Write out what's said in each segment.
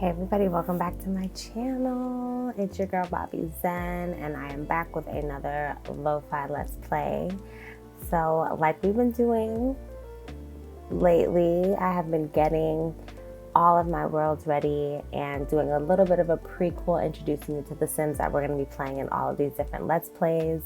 Hey everybody, welcome back to my channel. It's your girl Bobby Zenn, and I am back with another Lo-Fi Let's Play. So like we've been doing lately, I have been getting all of my worlds ready and doing a little bit of a prequel introducing you to the Sims that we're going to be playing in all of these different Let's Plays.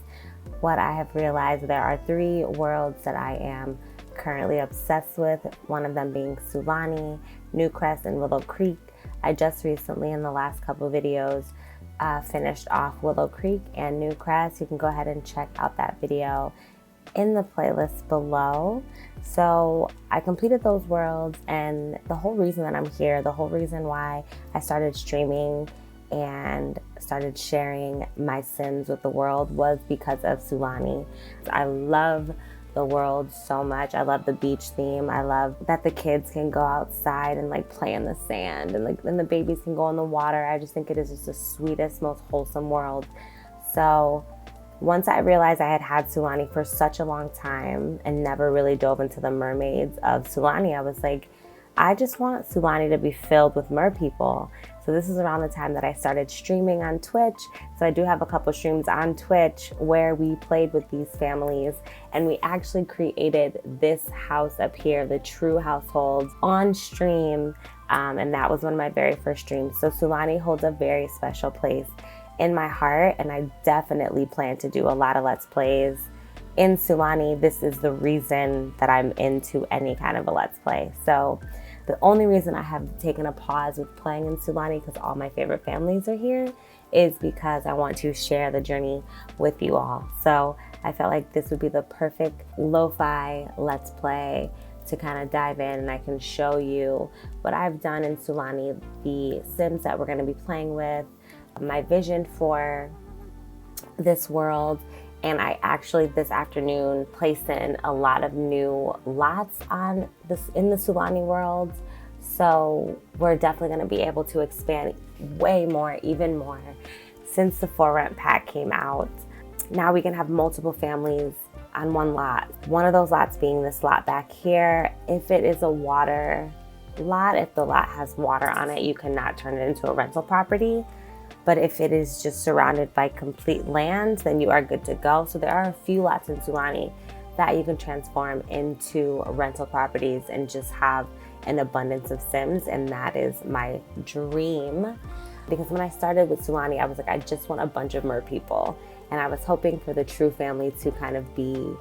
What I have realized, there are 3 worlds that I am currently obsessed with, one of them being Sulani, Newcrest, and Willow Creek. I just recently, in the last couple videos, finished off Willow Creek and Newcrest. You can go ahead and check out that video in the playlist below. So I completed those worlds, and the whole reason that I'm here, the whole reason why I started streaming and started sharing my Sims with the world was because of Sulani. I love the world so much. I love the beach theme. I love that the kids can go outside and like play in the sand, and then the babies can go in the water. I just think it is just the sweetest, most wholesome world. So once I realized I had had Sulani for such a long time and never really dove into the mermaids of Sulani, I was like, I just want Sulani to be filled with mer people. So this is around the time that I started streaming on Twitch. So I do have a couple streams on Twitch where we played with these families, and we actually created this house up here, the true household, on stream. And that was one of my very first streams. So Sulani holds a very special place in my heart, and I definitely plan to do a lot of Let's Plays in Sulani. This is the reason that I'm into any kind of a Let's Play. So the only reason I have taken a pause with playing in Sulani, because all my favorite families are here, is because I want to share the journey with you all. So I felt like this would be the perfect lo-fi Let's Play to kind of dive in, and I can show you what I've done in Sulani, the Sims that we're going to be playing with, my vision for this world. And I actually this afternoon placed in a lot of new lots on this in the Sulani world. So we're definitely going to be able to expand way more, even more, since the For Rent pack came out. Now we can have multiple families on one lot. One of those lots being this lot back here. If it is a water lot, if the lot has water on it, you cannot turn it into a rental property. But if it is just surrounded by complete land, then you are good to go. So there are a few lots in Sulani that you can transform into rental properties and just have an abundance of Sims. And that is my dream. Because when I started with Sulani, I was like, I just want a bunch of mer people. And I was hoping for the true family to kind of be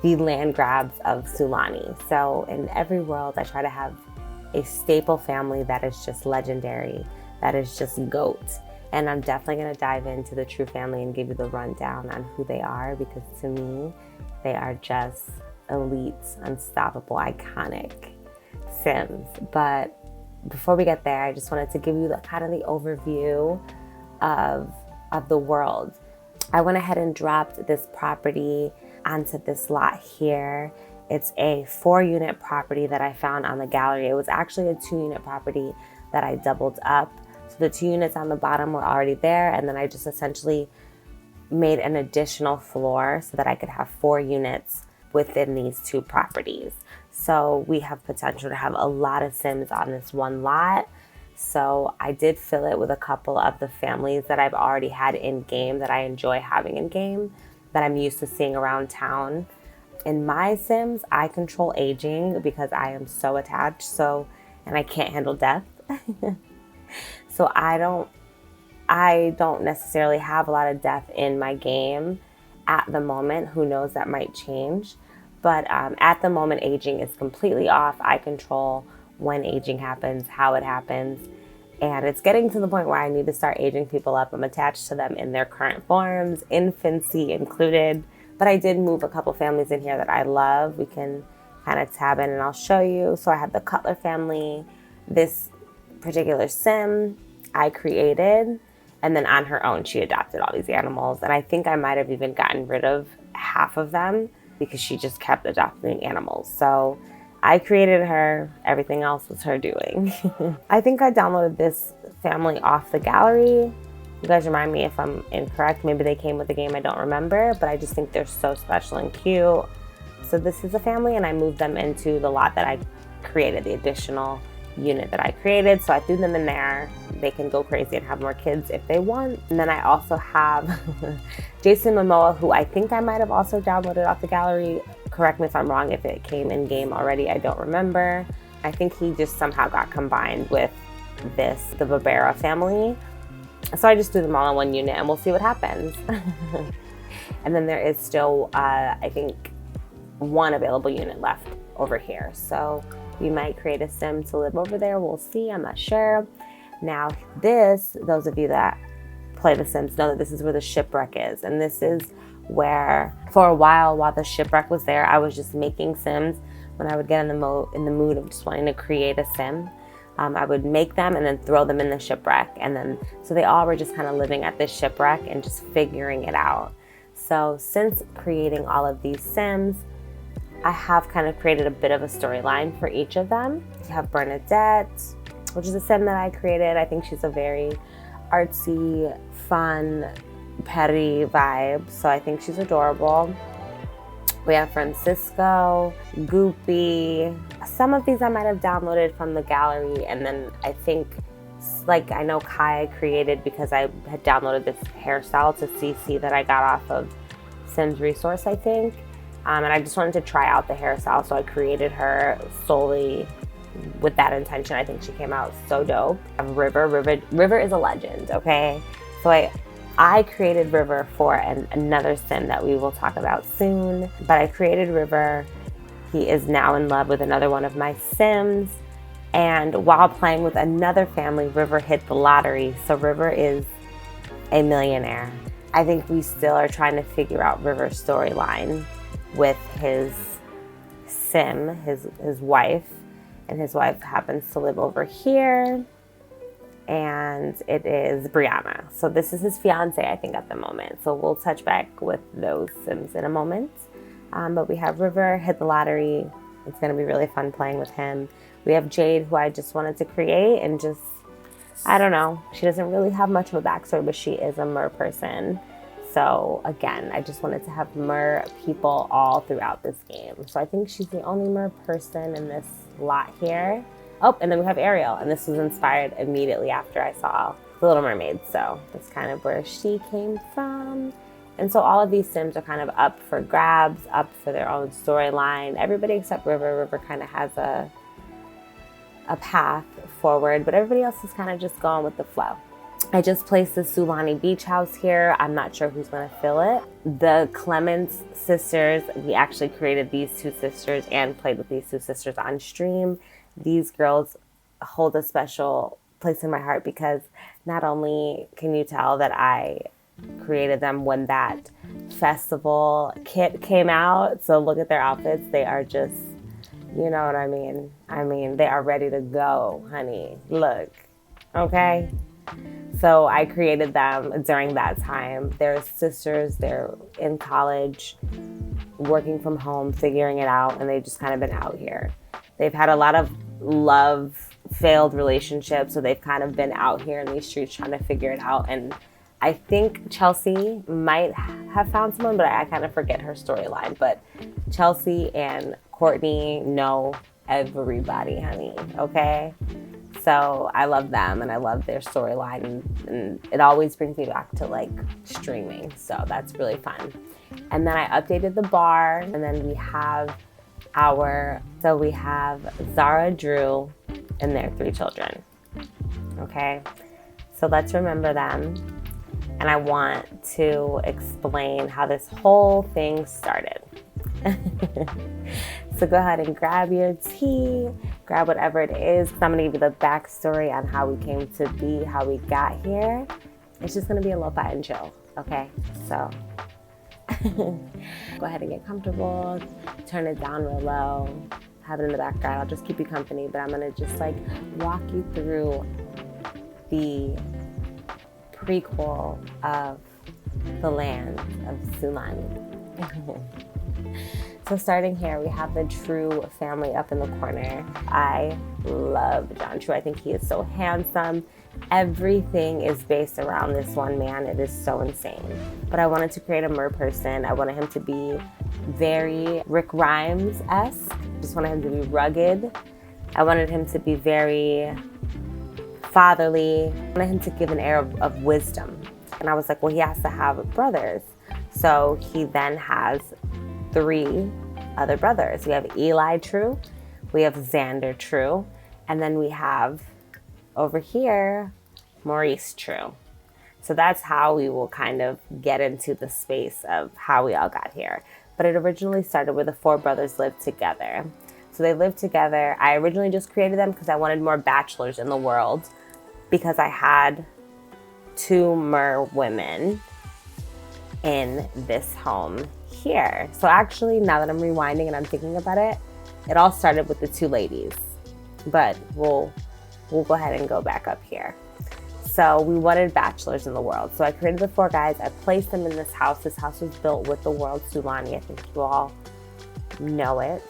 the land grabs of Sulani. So in every world, I try to have a staple family that is just legendary, that is just GOAT. And I'm definitely going to dive into the true family and give you the rundown on who they are, because to me, they are just elite, unstoppable, iconic Sims. But before we get there, I just wanted to give you the kind of the overview of the world. I went ahead and dropped this property onto this lot here. It's a 4-unit property that I found on the gallery. It was actually a 2-unit property that I doubled up. So the 2 units on the bottom were already there, and then I just essentially made an additional floor so that I could have 4 units within these 2 properties. So we have potential to have a lot of Sims on this one lot. So I did fill it with a couple of the families that I've already had in game, that I enjoy having in game, that I'm used to seeing around town. In my Sims, I control aging because I am so attached, and I can't handle death. So I don't necessarily have a lot of death in my game at the moment. Who knows, that might change. But at the moment, aging is completely off. I control when aging happens, how it happens. And it's getting to the point where I need to start aging people up. I'm attached to them in their current forms, infancy included. But I did move a couple families in here that I love. We can kind of tab in and I'll show you. So I have the Cutler family. This particular Sim I created, and then on her own she adopted all these animals, and I think I might have even gotten rid of half of them because she just kept adopting animals. So I created her, everything else was her doing. I think I downloaded this family off the gallery. You guys remind me if I'm incorrect. Maybe they came with the game, I don't remember, but I just think they're so special and cute. So this is a family, and I moved them into the lot that I created, the additional unit that I created. So I threw them in there. They can go crazy and have more kids if they want. And then I also have Jason Momoa, who I think I might have also downloaded off the gallery. Correct me if I'm wrong, if it came in game already, I don't remember. I think he just somehow got combined with the Barbera family. So I just threw them all in one unit and we'll see what happens. And then there is still, I think, one available unit left over here. So we might create a sim to live over there. We'll see, I'm not sure. Now those of you that play The Sims know that this is where the shipwreck is. And this is where, for a while the shipwreck was there, I was just making sims. When I would get in the mood of just wanting to create a sim, I would make them and then throw them in the shipwreck. And then, so they all were just kind of living at this shipwreck and just figuring it out. So since creating all of these sims, I have kind of created a bit of a storyline for each of them. You have Bernadette, which is a sim that I created. I think she's a very artsy, fun, petty vibe. So I think she's adorable. We have Francisco, Goopy. Some of these I might have downloaded from the gallery, and then I think, like, I know Kai created because I had downloaded this hairstyle to CC that I got off of Sims Resource, I think. And I just wanted to try out the hairstyle, so I created her solely with that intention. I think she came out so dope. River is a legend, okay? So I created River for another sim that we will talk about soon, but I created River. He is now in love with another one of my sims, and while playing with another family, River hit the lottery, so River is a millionaire. I think we still are trying to figure out River's storyline with his sim, his wife, and his wife happens to live over here. And it is Brianna. So this is his fiance, I think, at the moment. So we'll touch back with those sims in a moment. But we have River hit the lottery. It's gonna be really fun playing with him. We have Jade, who I just wanted to create and just, I don't know. She doesn't really have much of a backstory, but she is a mer person. So again, I just wanted to have mer people all throughout this game. So I think she's the only mer person in this lot here. Oh, and then we have Ariel, and this was inspired immediately after I saw The Little Mermaid, so that's kind of where she came from. And so all of these sims are kind of up for grabs, up for their own storyline. Everybody except River. River kind of has a path forward, but everybody else is kind of just going with the flow. I just placed the Sulani beach house here. I'm not sure who's gonna fill it. The Clements sisters, we actually created these two sisters and played with these two sisters on stream. These girls hold a special place in my heart because not only can you tell that I created them when that festival kit came out, so look at their outfits. They are just, you know what I mean? I mean, they are ready to go, honey. Look, okay? So I created them during that time. They're sisters, they're in college, working from home, figuring it out, and they've just kind of been out here. They've had a lot of failed relationships, so they've kind of been out here in these streets trying to figure it out. And I think Chelsea might have found someone, but I kind of forget her storyline. But Chelsea and Courtney know everybody, honey, okay? So I love them and I love their storyline, and it always brings me back to like streaming. So that's really fun. And then I updated the bar, and then we have we have Zara, Drew, and their 3 children. Okay, so let's remember them. And I want to explain how this whole thing started. So go ahead and grab your tea, grab whatever it is, because I'm gonna give you the backstory on how we came to be, how we got here. It's just gonna be a lo-fi and chill, okay? So go ahead and get comfortable, turn it down real low, have it in the background. I'll just keep you company, but I'm gonna just like walk you through the prequel of the land of Sulani. So starting here, we have the True family up in the corner. I love John True. I think he is so handsome. Everything is based around this one man. It is so insane. But I wanted to create a mer person. I wanted him to be very Rick Grimes-esque. Just wanted him to be rugged I wanted him to be very fatherly. I wanted him to give an air of wisdom. And I was like, well, he has to have brothers. So he then has 3 other brothers. We have Eli True, we have Xander True, and then we have over here, Maurice True. So that's how we will kind of get into the space of how we all got here. But it originally started where the 4 brothers lived together. So they lived together. I originally just created them because I wanted more bachelors in the world, because I had 2 mer women in this home here. So actually, now that I'm rewinding and I'm thinking about it, it all started with the 2 ladies. But we'll go ahead and go back up here. So we wanted bachelors in the world. So I created the 4 guys. I placed them in this house. This house was built with the word Sulani. I think you all know it.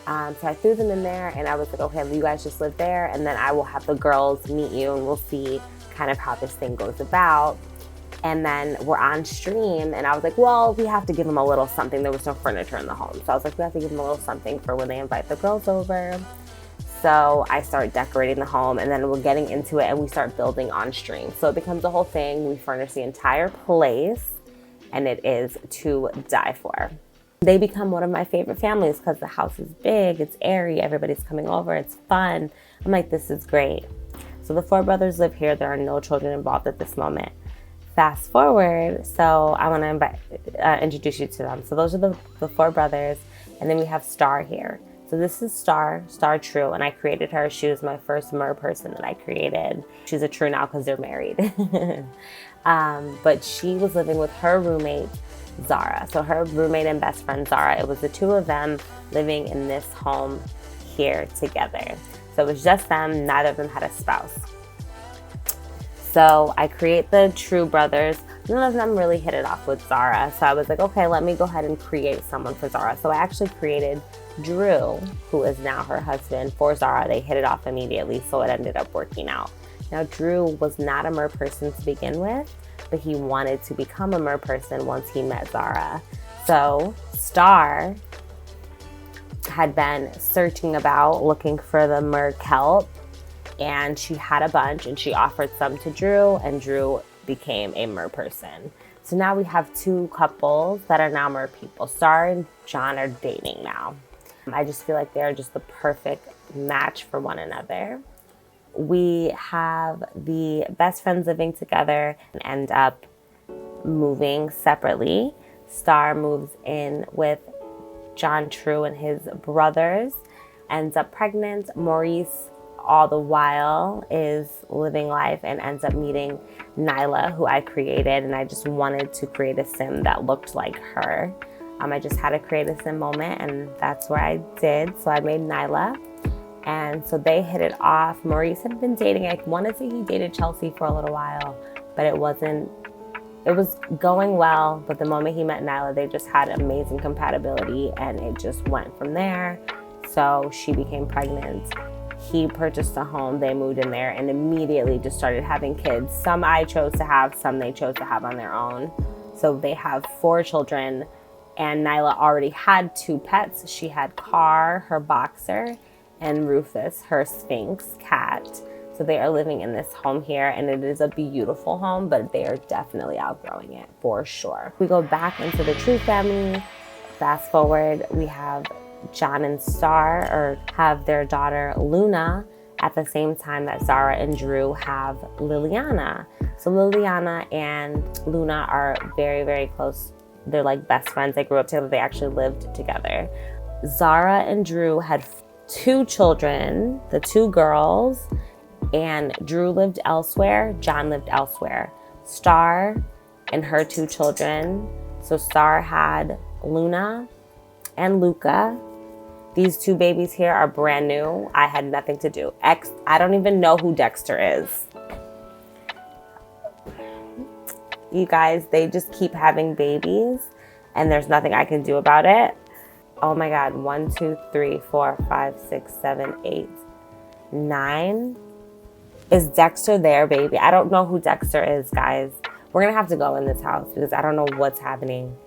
So I threw them in there and I was like, okay, you guys just live there, and then I will have the girls meet you and we'll see kind of how this thing goes about. And then we're on stream and I was like, well, we have to give them a little something. There was no furniture in the home. So I was like, we have to give them a little something for when they invite the girls over. So I start decorating the home, and then we're getting into it and we start building on stream. So it becomes a whole thing. We furnish the entire place and it is to die for. They become one of my favorite families because the house is big, it's airy, everybody's coming over, it's fun. I'm like, this is great. So the 4 brothers live here. There are no children involved at this moment. Fast forward, so I want to introduce you to them. So those are the 4 brothers, and then we have Star here. So this is Star True, and I created her. She was my first mer person that I created. She's a True now because they're married. But she was living with her roommate, Zara. So her roommate and best friend, Zara. It was the 2 of them living in this home here together. So it was just them. Neither of them had a spouse. So I create the True brothers. None of them really hit it off with Zara. So I was like, okay, let me go ahead and create someone for Zara. So I actually created Drew, who is now her husband, for Zara. They hit it off immediately, so it ended up working out. Now, Drew was not a mer person to begin with, but he wanted to become a mer person once he met Zara. So Star had been searching about, looking for the mer kelp, and she had a bunch, and she offered some to Drew, and Drew became a mer person. So now we have 2 couples that are now mer people. Star and John are dating now. I just feel like they're just the perfect match for one another. We have the best friends living together and end up moving separately. Star moves in with John True and his brothers, ends up pregnant. Maurice, all the while, is living life and ends up meeting Nyla, who I created, and I just wanted to create a sim that looked like her. I just had to create a sim moment, and that's where I did. So I made Nyla, and so they hit it off. Maurice had been dating, I want to say he dated Chelsea for a little while, but it was going well. But the moment he met Nyla, they just had amazing compatibility, and it just went from there. So she became pregnant. He purchased a home, they moved in there, and immediately just started having kids. Some I chose to have, some they chose to have on their own. So they have 4 children, and Nyla already had 2 pets. She had Car, her boxer, and Rufus, her Sphinx cat. So they are living in this home here, and it is a beautiful home, but they are definitely outgrowing it for sure. We go back into the True family. Fast forward, we have John and Star, or have their daughter Luna, at the same time that Zara and Drew have Liliana. So Liliana and Luna are very, very close. They're like best friends. They grew up together. They actually lived together. Zara and Drew had 2 children, the 2 girls, and Drew lived elsewhere. John lived elsewhere. Star and her 2 children. So Star had Luna and Luca. These 2 babies here are brand new. I had nothing to do. I don't even know who Dexter is. You guys, they just keep having babies and there's nothing I can do about it. Oh my God, 1, 2, 3, 4, 5, 6, 7, 8, 9. Is Dexter there, baby? I don't know who Dexter is, guys. We're gonna have to go in this house because I don't know what's happening.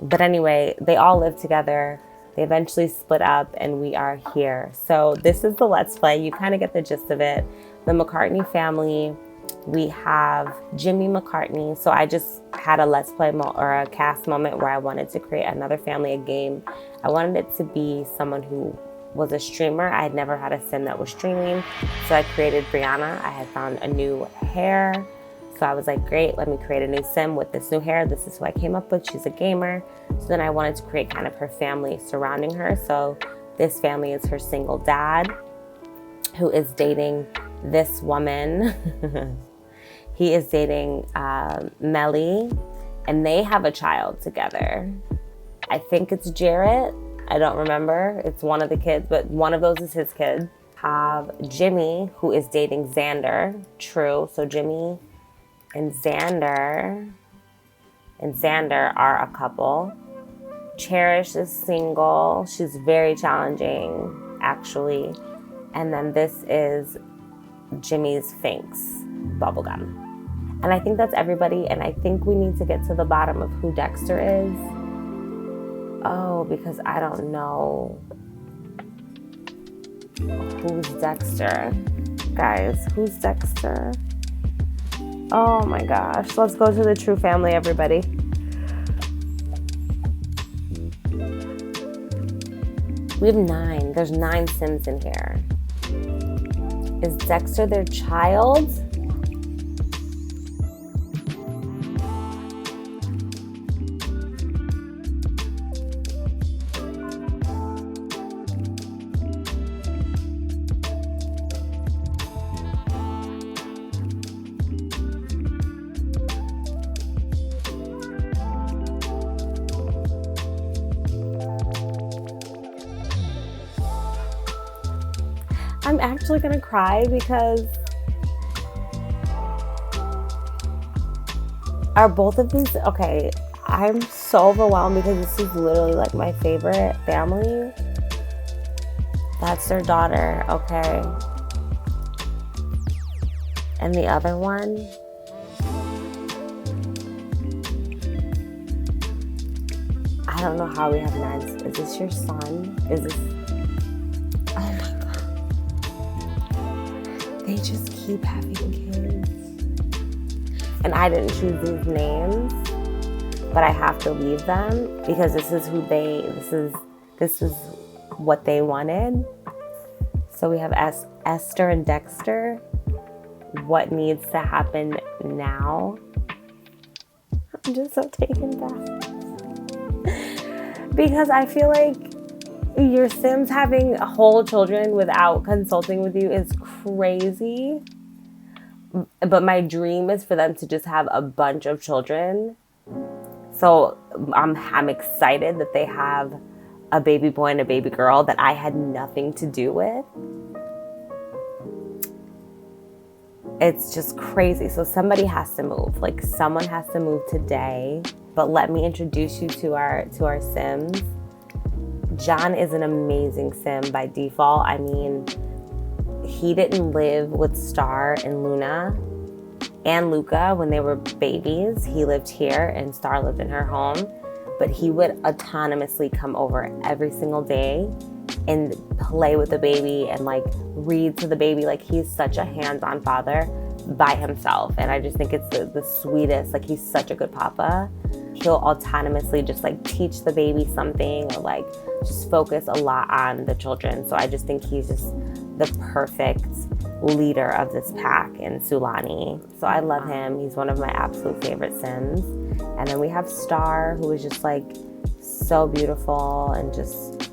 But anyway, they all live together. They eventually split up and we are here. So this is the Let's Play. You kind of get the gist of it. The McCartney family, we have Jimmy McCartney. So I just had a Let's Play or a cast moment where I wanted to create another family, a game. I wanted it to be someone who was a streamer. I had never had a sim that was streaming. So I created Brianna. I had found a new hair. So I was like, great, let me create a new sim with this new hair. This is who I came up with. She's a gamer. So then I wanted to create kind of her family surrounding her. So this family is her single dad who is dating this woman. He is dating Melly, and they have a child together. I think it's Jarrett. I don't remember. It's one of the kids, but one of those is his kid. Have Jimmy, who is dating Xander. True. So Jimmy and Xander are a couple. Cherish is single. She's very challenging, actually. And then this is Jimmy's Finks bubblegum. And I think that's everybody. And I think we need to get to the bottom of who Dexter is. Oh, because I don't know. Who's Dexter? Guys, who's Dexter? Oh my gosh. Let's go to the true family, everybody. We have 9. There's 9 Sims in here. Is Dexter their child? I'm actually gonna cry because are both of these, okay, I'm so overwhelmed because this is literally like my favorite family. That's their daughter, okay. And the other one, I don't know how we have 9. Is this your son? Is this, oh my God. They just keep having kids. And I didn't choose these names, but I have to leave them because this is who this is what they wanted. So we have Esther and Dexter. What needs to happen now? I'm just so taken back. Because I feel like your Sims having whole children without consulting with you is crazy. But my dream is for them to just have a bunch of children. So I'm excited that they have a baby boy and a baby girl that I had nothing to do with. It's just crazy. So somebody has to move. Like someone has to move today. But let me introduce you to our Sims. John is an amazing sim by default. I mean, he didn't live with Star and Luna and Luca when they were babies. He lived here and Star lived in her home, but he would autonomously come over every single day and play with the baby and like read to the baby. Like he's such a hands-on father by himself. And I just think it's the sweetest. Like he's such a good papa. He'll autonomously just like teach the baby something or like just focus a lot on the children. So I just think he's just the perfect leader of this pack in Sulani. So I love him. He's one of my absolute favorite Sims. And then we have Star, who is just like so beautiful and just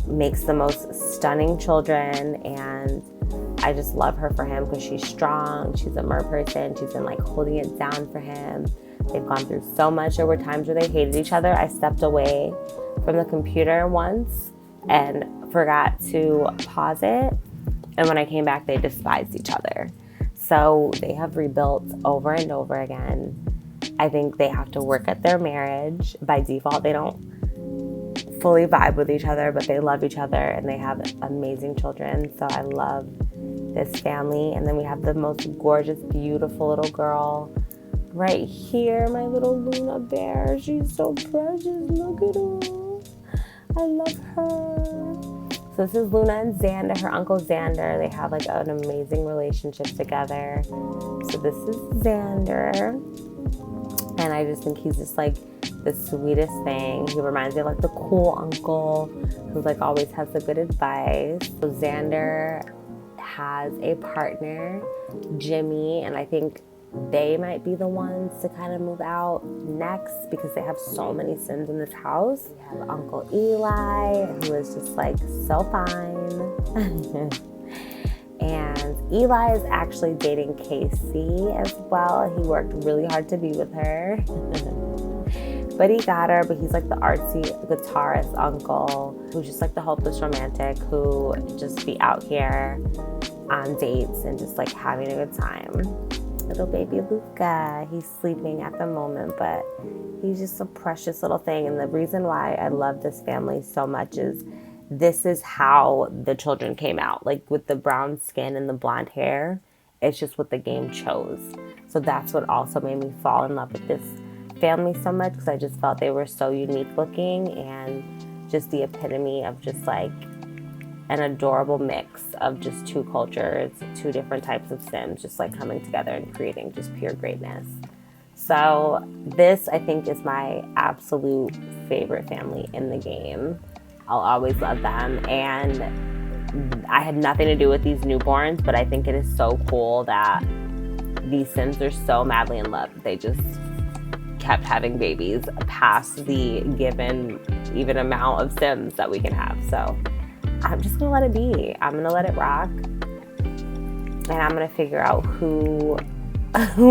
makes the most stunning children. And I just love her for him because she's strong. She's a mer person. She's been like holding it down for him. They've gone through so much. There were times where they hated each other. I stepped away from the computer once and forgot to pause it. And when I came back, they despised each other. So they have rebuilt over and over again. I think they have to work at their marriage. By default, they don't fully vibe with each other, but they love each other and they have amazing children. So I love this family. And then we have the most gorgeous, beautiful little girl right here, my little Luna bear. She's so precious. Look at her. I love her. So this is Luna and Xander, her uncle Xander. They have like an amazing relationship together. So this is Xander. And I just think he's just like the sweetest thing. He reminds me of like the cool uncle who like always has the good advice. So Xander has a partner, Jimmy, and I think they might be the ones to kind of move out next because they have so many Sims in this house. We have Uncle Eli, who is just like so fine. And Eli is actually dating Casey as well. He worked really hard to be with her. But he got her, but he's like the artsy guitarist uncle who's just like the hopeless romantic who just be out here on dates and just like having a good time. Little baby Luca, he's sleeping at the moment, but he's just a precious little thing. And the reason why I love this family so much is this is how the children came out, like with the brown skin and the blonde hair. It's just what the game chose. So that's what also made me fall in love with this family so much, because I just felt they were so unique looking and just the epitome of just like an adorable mix of just two cultures, two different types of Sims, just like coming together and creating just pure greatness. So this, I think, is my absolute favorite family in the game. I'll always love them. And I had nothing to do with these newborns, but I think it is so cool that these Sims are so madly in love. They just kept having babies past the given even amount of Sims that we can have. So I'm just gonna let it be. I'm gonna let it rock, and I'm gonna figure out who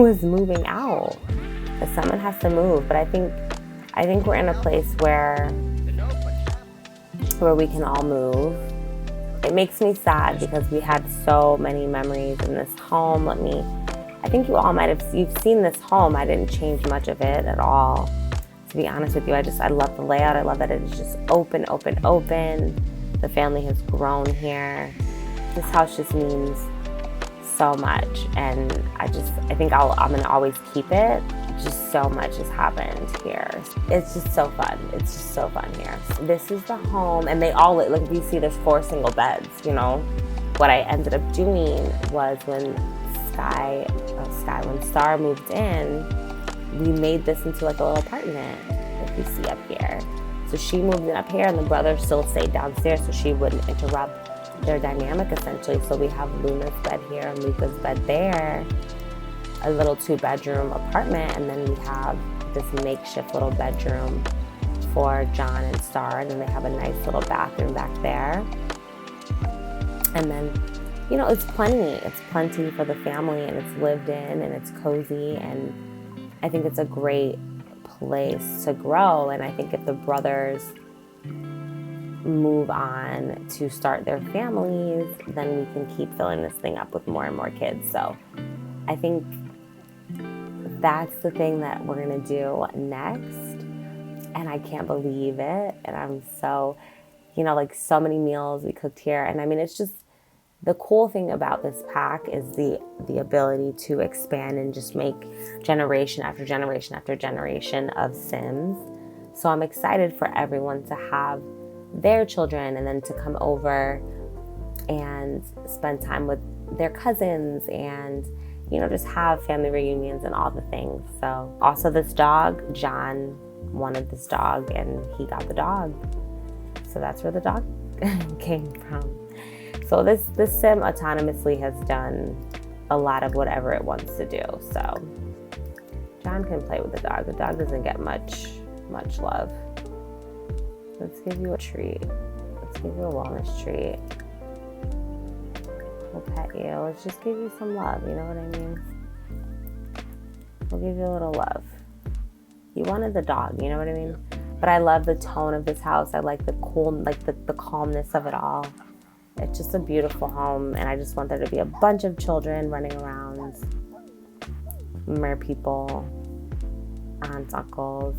is moving out. Because someone has to move. But I think we're in a place where we can all move. It makes me sad because we had so many memories in this home. I think you all you've seen this home. I didn't change much of it at all, to be honest with you. I love the layout. I love that it is just open. The family has grown here. This house just means so much, and I think I'm gonna always keep it. Just so much has happened here. It's just so fun. It's just so fun here. This is the home, and they all like if you see there's 4 single beds. You know, what I ended up doing was when Star moved in, we made this into like a little apartment. If you see up here. So she moved in up here, and the brother still stayed downstairs so she wouldn't interrupt their dynamic, essentially. So we have Luna's bed here and Luca's bed there, a little 2-bedroom apartment, and then we have this makeshift little bedroom for John and Star, and then they have a nice little bathroom back there. And then, you know, it's plenty for the family, and it's lived in, and it's cozy, and I think it's a great place to grow. And I think if the brothers move on to start their families, then we can keep filling this thing up with more and more kids. So I think that's the thing that we're gonna do next, and I can't believe it. And I'm so, like so many meals we cooked here, and I mean, it's just the cool thing about this pack is the ability to expand and just make generation after generation after generation of Sims. So I'm excited for everyone to have their children and then to come over and spend time with their cousins and, just have family reunions and all the things. So also this dog, John wanted this dog and he got the dog. So that's where the dog came from. So this Sim autonomously has done a lot of whatever it wants to do. So John can play with the dog. The dog doesn't get much love. Let's give you a treat. Let's give you a wellness treat. We'll pet you. Let's just give you some love. You know what I mean? We'll give you a little love. You wanted the dog. You know what I mean? But I love the tone of this house. I like the cool, the calmness of it all. It's just a beautiful home, and I just want there to be a bunch of children running around, mer people, aunts, uncles.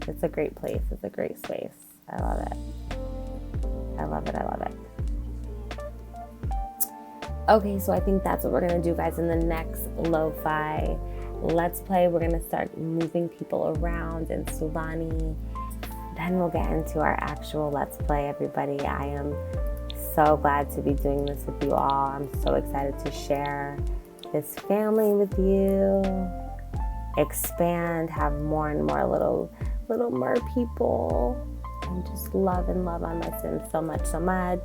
It's a great place. It's a great space. I love it. I love it. I love it. Okay, so I think that's what we're going to do, guys, in the next Lo-Fi Let's Play. We're going to start moving people around in Sulani, then we'll get into our actual Let's Play, everybody. I am so glad to be doing this with you all. I'm so excited to share this family with you, expand, have more and more little mer people, and just love on my Sims so much.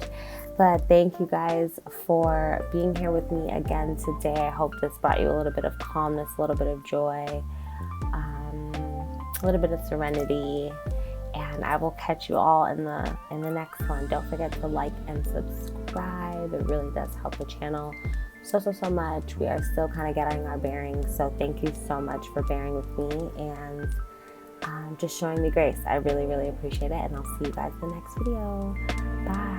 But thank you guys for being here with me again today. I hope this brought you a little bit of calmness, a little bit of joy, a little bit of serenity, and I will catch you all in the next one. Don't forget to like and subscribe. It really does help the channel so much. We are still kind of getting our bearings, so thank you so much for bearing with me and just showing me grace. I really appreciate it, and I'll see you guys in the next video. Bye.